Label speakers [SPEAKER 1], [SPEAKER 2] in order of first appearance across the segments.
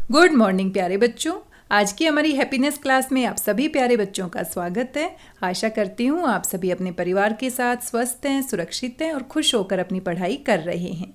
[SPEAKER 1] Good morning प्यारे बच्चों। आज की हमारी हैप्पीनेस क्लास में आप सभी प्यारे बच्चों का स्वागत है। आशा करती हूँ आप सभी अपने परिवार के साथ स्वस्थ हैं, सुरक्षित हैं और खुश होकर अपनी पढ़ाई कर रहे हैं।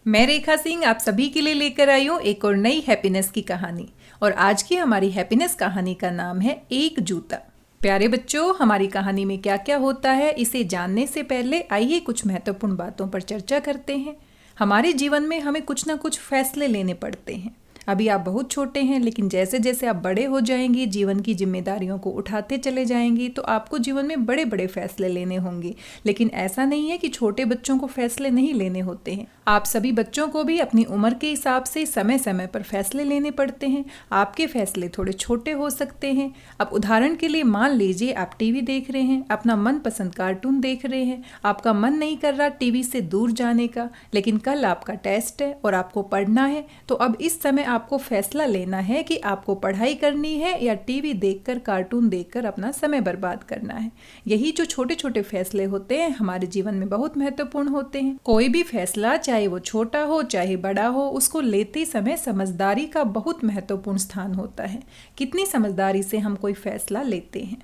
[SPEAKER 1] मैं रेखा सिंह आप सभी के लिए लेकर आई हूँ एक और नई हैप्पीनेस की कहानी। और आज की हमारी हैप्पीनेस कहानी का नाम है एक जूता। प्यारे बच्चों, हमारी कहानी में क्या क्या होता है इसे जानने से पहले आइए कुछ महत्वपूर्ण बातों पर चर्चा करते हैं। हमारे जीवन में हमें कुछ ना कुछ फैसले लेने पड़ते हैं। अभी आप बहुत छोटे हैं, लेकिन जैसे जैसे आप बड़े हो जाएंगे, जीवन की जिम्मेदारियों को उठाते चले जाएंगे, तो आपको जीवन में बड़े बड़े फैसले लेने होंगे। लेकिन ऐसा नहीं है कि छोटे बच्चों को फैसले नहीं लेने होते हैं। आप सभी बच्चों को भी अपनी उम्र के हिसाब से समय समय पर फैसले लेने पड़ते हैं। आपके फैसले थोड़े छोटे हो सकते हैं। अब उदाहरण के लिए मान लीजिए आप टीवी देख रहे हैं, अपना मनपसंद कार्टून देख रहे हैं, आपका मन नहीं कर रहा टीवी से दूर जाने का, लेकिन कल आपका टेस्ट है और आपको पढ़ना है। तो अब इस समय आपको फैसला लेना है कि आपको पढ़ाई करनी है या टीवी देखकर, कार्टून देखकर अपना समय बर्बाद करना है। यही जो छोटे छोटे फैसले होते हैं हमारे जीवन में बहुत महत्वपूर्ण होते हैं। कोई भी फैसला, चाहे वो छोटा हो चाहे बड़ा हो, उसको लेते समय समझदारी का बहुत महत्वपूर्ण स्थान होता है। कितनी समझदारी से हम कोई फैसला लेते हैं।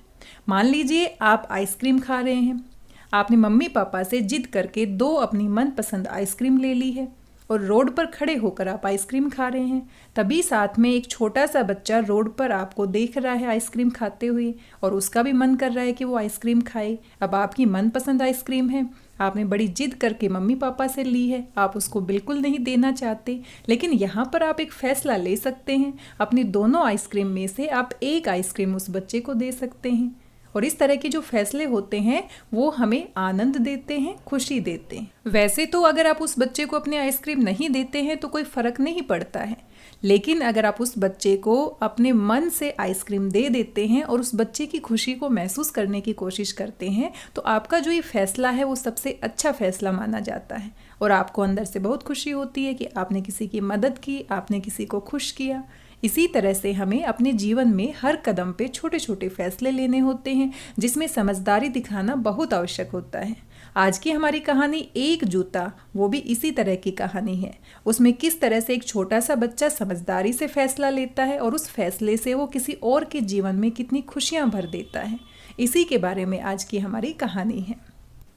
[SPEAKER 1] मान लीजिए आप आइसक्रीम खा रहे हैं। आपने मम्मी पापा से जिद करके 2 अपनी मनपसंद आइसक्रीम ले ली है और रोड पर खड़े होकर आप आइसक्रीम खा रहे हैं। तभी साथ में एक छोटा सा बच्चा रोड पर आपको देख रहा है आइसक्रीम खाते हुए, और उसका भी मन कर रहा है कि वो आइसक्रीम खाए। अब आपकी मनपसंद आइसक्रीम है, आपने बड़ी जिद करके मम्मी पापा से ली है, आप उसको बिल्कुल नहीं देना चाहते। लेकिन यहाँ पर आप एक फैसला ले सकते हैं। अपनी दोनों आइसक्रीम में से आप एक आइसक्रीम उस बच्चे को दे सकते हैं। और इस तरह के जो फैसले होते हैं वो हमें आनंद देते हैं, खुशी देते हैं। वैसे तो अगर आप उस बच्चे को अपने आइसक्रीम नहीं देते हैं तो कोई फर्क नहीं पड़ता है, लेकिन अगर आप उस बच्चे को अपने मन से आइसक्रीम दे देते हैं और उस बच्चे की खुशी को महसूस करने की कोशिश करते हैं, तो आपका जो ये फैसला है वो सबसे अच्छा फैसला माना जाता है। और आपको अंदर से बहुत खुशी होती है कि आपने किसी की मदद की, आपने किसी को खुश किया। इसी तरह से हमें अपने जीवन में हर कदम पे छोटे छोटे फैसले लेने होते हैं, जिसमें समझदारी दिखाना बहुत आवश्यक होता है। आज की हमारी कहानी एक जूता, वो भी इसी तरह की कहानी है। उसमें किस तरह से एक छोटा सा बच्चा समझदारी से फैसला लेता है और उस फैसले से वो किसी और के जीवन में कितनी खुशियां भर देता है, इसी के बारे में आज की हमारी कहानी है।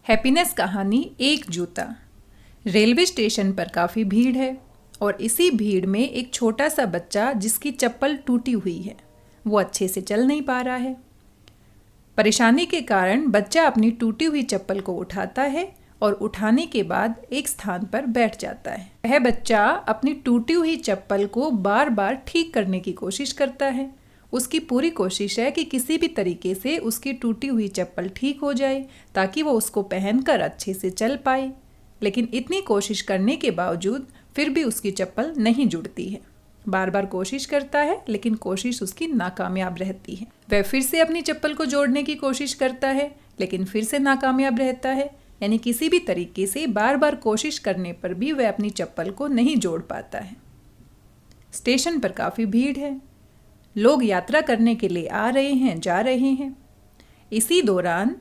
[SPEAKER 1] हैप्पीनेस कहानी एक जूता। रेलवे स्टेशन पर काफ़ी भीड़ है और इसी भीड़ में एक छोटा सा बच्चा जिसकी चप्पल टूटी हुई है, वो अच्छे से चल नहीं पा रहा है। परेशानी के कारण बच्चा अपनी टूटी हुई चप्पल को उठाता है और उठाने के बाद एक स्थान पर बैठ जाता है। वह बच्चा अपनी टूटी हुई चप्पल को बार बार ठीक करने की कोशिश करता है। उसकी पूरी कोशिश है कि किसी भी तरीके से उसकी टूटी हुई चप्पल ठीक हो जाए ताकि वो उसको पहनकर अच्छे से चल पाए। लेकिन इतनी कोशिश करने के बावजूद फिर भी उसकी चप्पल नहीं जुड़ती है। बार बार कोशिश करता है लेकिन कोशिश उसकी नाकामयाब रहती है। वह फिर से अपनी चप्पल को जोड़ने की कोशिश करता है लेकिन फिर से नाकामयाब रहता है। यानी किसी भी तरीके से बार बार कोशिश करने पर भी वह अपनी चप्पल को नहीं जोड़ पाता है। स्टेशन पर काफ़ी भीड़ है। लोग यात्रा करने के लिए आ रहे हैं, जा रहे हैं। इसी दौरान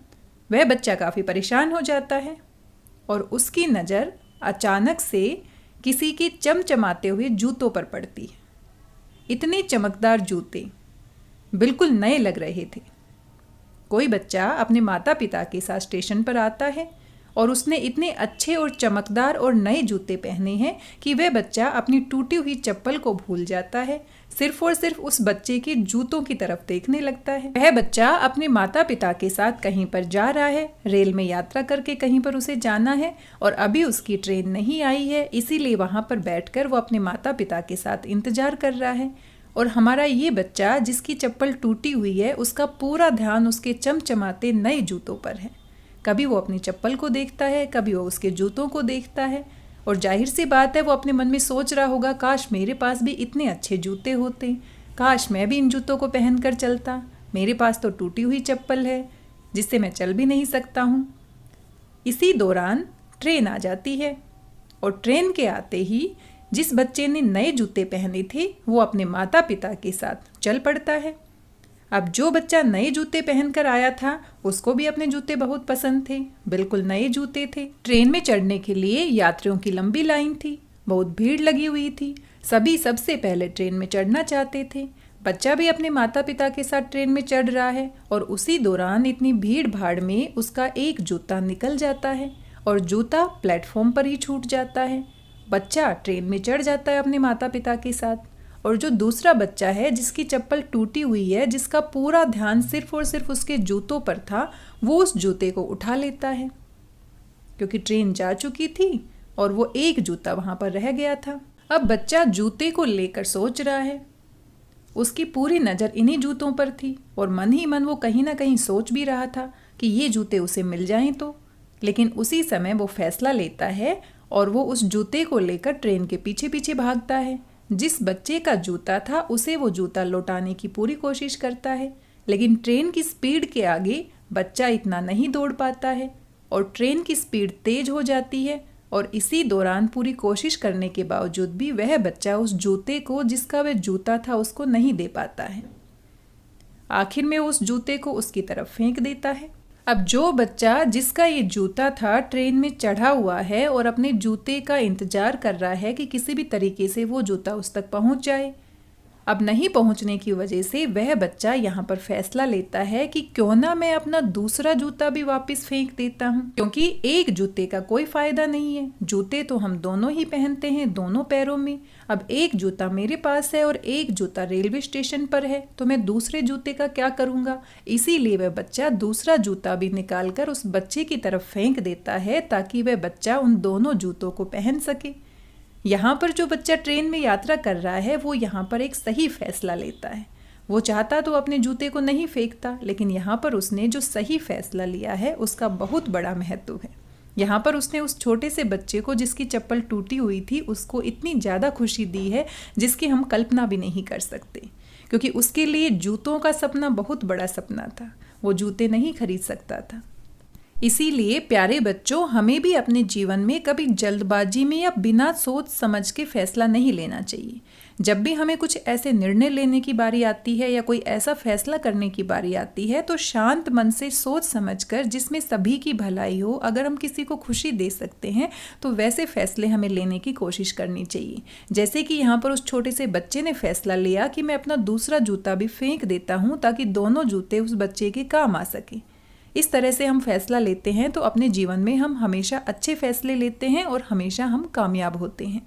[SPEAKER 1] वह बच्चा काफ़ी परेशान हो जाता है और उसकी नज़र अचानक से किसी के चमचमाते हुए जूतों पर पड़ती है। इतने चमकदार जूते, बिल्कुल नए लग रहे थे। कोई बच्चा अपने माता पिता के साथ स्टेशन पर आता है और उसने इतने अच्छे और चमकदार और नए जूते पहने हैं कि वह बच्चा अपनी टूटी हुई चप्पल को भूल जाता है, सिर्फ और सिर्फ उस बच्चे के जूतों की तरफ देखने लगता है। वह बच्चा अपने माता पिता के साथ कहीं पर जा रहा है, रेल में यात्रा करके कहीं पर उसे जाना है और अभी उसकी ट्रेन नहीं आई है, इसीलिए वहां पर बैठकर वो अपने माता पिता के साथ इंतजार कर रहा है। और हमारा ये बच्चा जिसकी चप्पल टूटी हुई है, उसका पूरा ध्यान उसके चमचमाते नए जूतों पर है। कभी वो अपनी चप्पल को देखता है, कभी वो उसके जूतों को देखता है, और जाहिर सी बात है वो अपने मन में सोच रहा होगा, काश मेरे पास भी इतने अच्छे जूते होते, काश मैं भी इन जूतों को पहनकर चलता। मेरे पास तो टूटी हुई चप्पल है जिससे मैं चल भी नहीं सकता हूँ। इसी दौरान ट्रेन आ जाती है और ट्रेन के आते ही जिस बच्चे ने नए जूते पहने थे वो अपने माता पिता के साथ चल पड़ता है। अब जो बच्चा नए जूते पहनकर आया था उसको भी अपने जूते बहुत पसंद थे, बिल्कुल नए जूते थे। ट्रेन में चढ़ने के लिए यात्रियों की लंबी लाइन थी, बहुत भीड़ लगी हुई थी। सभी सबसे पहले ट्रेन में चढ़ना चाहते थे। बच्चा भी अपने माता पिता के साथ ट्रेन में चढ़ रहा है और उसी दौरान इतनी भीड़ भाड़ में उसका एक जूता निकल जाता है और जूता प्लेटफॉर्म पर ही छूट जाता है। बच्चा ट्रेन में चढ़ जाता है अपने माता पिता के साथ और जो दूसरा बच्चा है जिसकी चप्पल टूटी हुई है, जिसका पूरा ध्यान सिर्फ और सिर्फ उसके जूतों पर था, वो उस जूते को उठा लेता है क्योंकि ट्रेन जा चुकी थी और वो एक जूता वहाँ पर रह गया था। अब बच्चा जूते को लेकर सोच रहा है। उसकी पूरी नज़र इन्हीं जूतों पर थी और मन ही मन वो कहीं ना कहीं सोच भी रहा था कि ये जूते उसे मिल जाएं तो। लेकिन उसी समय वो फैसला लेता है और वो उस जूते को लेकर ट्रेन के पीछे पीछे भागता है। जिस बच्चे का जूता था उसे वो जूता लौटाने की पूरी कोशिश करता है, लेकिन ट्रेन की स्पीड के आगे बच्चा इतना नहीं दौड़ पाता है और ट्रेन की स्पीड तेज हो जाती है और इसी दौरान पूरी कोशिश करने के बावजूद भी वह बच्चा उस जूते को, जिसका वह जूता था, उसको नहीं दे पाता है। आखिर में उस जूते को उसकी तरफ फेंक देता है। अब जो बच्चा जिसका ये जूता था ट्रेन में चढ़ा हुआ है और अपने जूते का इंतजार कर रहा है कि किसी भी तरीके से वो जूता उस तक पहुंच जाए, अब नहीं पहुंचने की वजह से वह बच्चा यहाँ पर फैसला लेता है कि क्यों ना मैं अपना दूसरा जूता भी वापस फेंक देता हूँ, क्योंकि एक जूते का कोई फायदा नहीं है। जूते तो हम दोनों ही पहनते हैं, दोनों पैरों में। अब एक जूता मेरे पास है और एक जूता रेलवे स्टेशन पर है, तो मैं दूसरे जूते का क्या करूँगा। इसीलिए वह बच्चा दूसरा जूता भी निकाल कर उस बच्चे की तरफ फेंक देता है ताकि वह बच्चा उन दोनों जूतों को पहन सके। यहाँ पर जो बच्चा ट्रेन में यात्रा कर रहा है वो यहाँ पर एक सही फैसला लेता है। वो चाहता तो अपने जूते को नहीं फेंकता, लेकिन यहाँ पर उसने जो सही फैसला लिया है उसका बहुत बड़ा महत्व है। यहाँ पर उसने उस छोटे से बच्चे को जिसकी चप्पल टूटी हुई थी उसको इतनी ज़्यादा खुशी दी है जिसकी हम कल्पना भी नहीं कर सकते, क्योंकि उसके लिए जूतों का सपना बहुत बड़ा सपना था। वो जूते नहीं खरीद सकता था। इसीलिए प्यारे बच्चों, हमें भी अपने जीवन में कभी जल्दबाजी में या बिना सोच समझ के फैसला नहीं लेना चाहिए। जब भी हमें कुछ ऐसे निर्णय लेने की बारी आती है या कोई ऐसा फैसला करने की बारी आती है तो शांत मन से सोच समझकर, जिसमें सभी की भलाई हो, अगर हम किसी को खुशी दे सकते हैं तो वैसे फैसले हमें लेने की कोशिश करनी चाहिए। जैसे कि यहाँ पर उस छोटे से बच्चे ने फैसला लिया कि मैं अपना दूसरा जूता भी फेंक देता हूँ ताकि दोनों जूते उस बच्चे के काम आ सके। इस तरह से हम फैसला लेते हैं तो अपने जीवन में हम हमेशा अच्छे फैसले लेते हैं और हमेशा हम कामयाब होते हैं।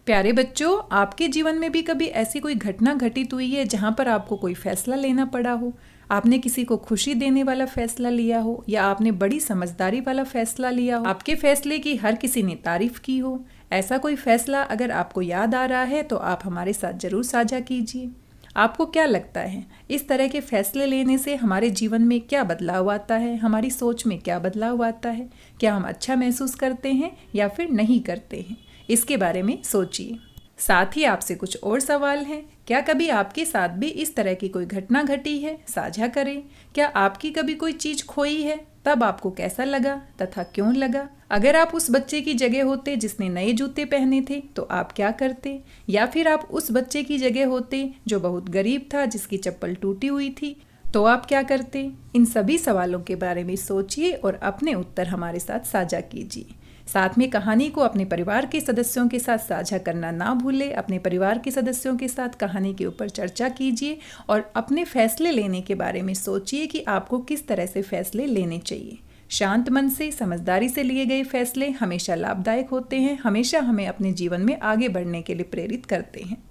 [SPEAKER 1] प्यारे बच्चों, आपके जीवन में भी कभी ऐसी कोई घटना घटित हुई है जहाँ पर आपको कोई फैसला लेना पड़ा हो? आपने किसी को खुशी देने वाला फैसला लिया हो या आपने बड़ी समझदारी वाला फैसला लिया हो, आपके फैसले की हर किसी ने तारीफ की हो। ऐसा कोई फैसला अगर आपको याद आ रहा है तो आप हमारे साथ जरूर साझा कीजिए। आपको क्या लगता है, इस तरह के फैसले लेने से हमारे जीवन में क्या बदलाव आता है, हमारी सोच में क्या बदलाव आता है? क्या हम अच्छा महसूस करते हैं या फिर नहीं करते हैं? इसके बारे में सोचिए। साथ ही आपसे कुछ और सवाल हैं। क्या कभी आपके साथ भी इस तरह की कोई घटना घटी है? साझा करें। क्या आपकी कभी कोई चीज़ खोई है? तब आपको कैसा लगा तथा क्यों लगा? अगर आप उस बच्चे की जगह होते जिसने नए जूते पहने थे तो आप क्या करते? या फिर आप उस बच्चे की जगह होते जो बहुत गरीब था, जिसकी चप्पल टूटी हुई थी, तो आप क्या करते? इन सभी सवालों के बारे में सोचिए और अपने उत्तर हमारे साथ साझा कीजिए। साथ में कहानी को अपने परिवार के सदस्यों के साथ साझा करना ना भूलें। अपने परिवार के सदस्यों के साथ कहानी के ऊपर चर्चा कीजिए और अपने फैसले लेने के बारे में सोचिए कि आपको किस तरह से फैसले लेने चाहिए। शांत मन से, समझदारी से लिए गए फैसले हमेशा लाभदायक होते हैं, हमेशा हमें अपने जीवन में आगे बढ़ने के लिए प्रेरित करते हैं।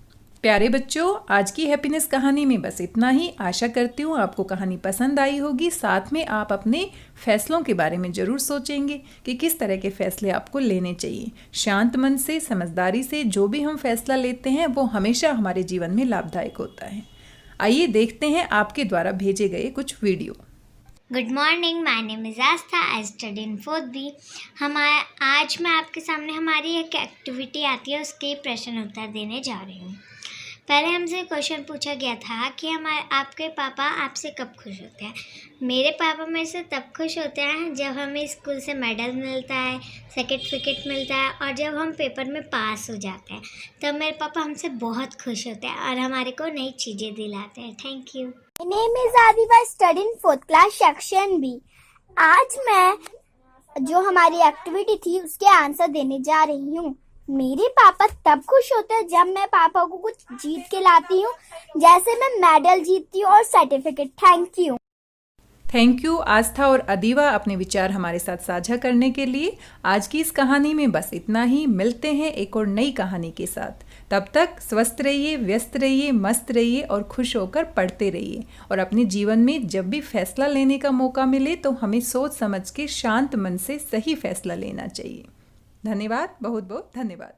[SPEAKER 1] प्यारे बच्चों, आज की हैप्पीनेस कहानी में बस इतना ही। आशा करती हूँ आपको कहानी पसंद आई होगी। साथ में आप अपने फैसलों के बारे में ज़रूर सोचेंगे कि किस तरह के फैसले आपको लेने चाहिए। शांत मन से, समझदारी से जो भी हम फैसला लेते हैं वो हमेशा हमारे जीवन में लाभदायक होता है। आइए देखते हैं आपके द्वारा भेजे गए कुछ video.
[SPEAKER 2] Good morning, my name is Aastha, I study in 4th B। आज मैं आपके सामने हमारी एक एक्टिविटी आती है, उसके प्रश्न उत्तर देने जा रही हूँ। पहले हमसे क्वेश्चन पूछा गया था कि आपके पापा आपसे कब खुश होते हैं। मेरे पापा मेरे से तब खुश होते हैं जब हमें स्कूल से मेडल मिलता है, सर्टिफिकेट मिलता है और जब हम पेपर में पास हो जाते हैं तब मेरे पापा हमसे बहुत खुश होते हैं और हमारे को नई चीज़ें दिलाते हैं। Thank you.
[SPEAKER 3] My name is Adiba, study in 4th class section B। आज मैं जो हमारी एक्टिविटी थी उसके आंसर देने जा रही हूँ। मेरे पापा तब खुश होते हैं जब मैं पापा को कुछ जीत के लाती हूँ, जैसे मैं मेडल जीतती हूँ और certificate. Thank you.
[SPEAKER 1] Thank you Aastha और अदीवा अपने विचार हमारे साथ साझा करने के लिए। आज की इस कहानी में बस इतना ही। मिलते हैं एक और नई कहानी के साथ। तब तक स्वस्थ रहिए, व्यस्त रहिए, मस्त रहिए और खुश होकर पढ़ते रहिए। और अपने जीवन में जब भी फैसला लेने का मौका मिले तो हमें सोच समझ के शांत मन से सही फैसला लेना चाहिए। धन्यवाद, बहुत बहुत धन्यवाद।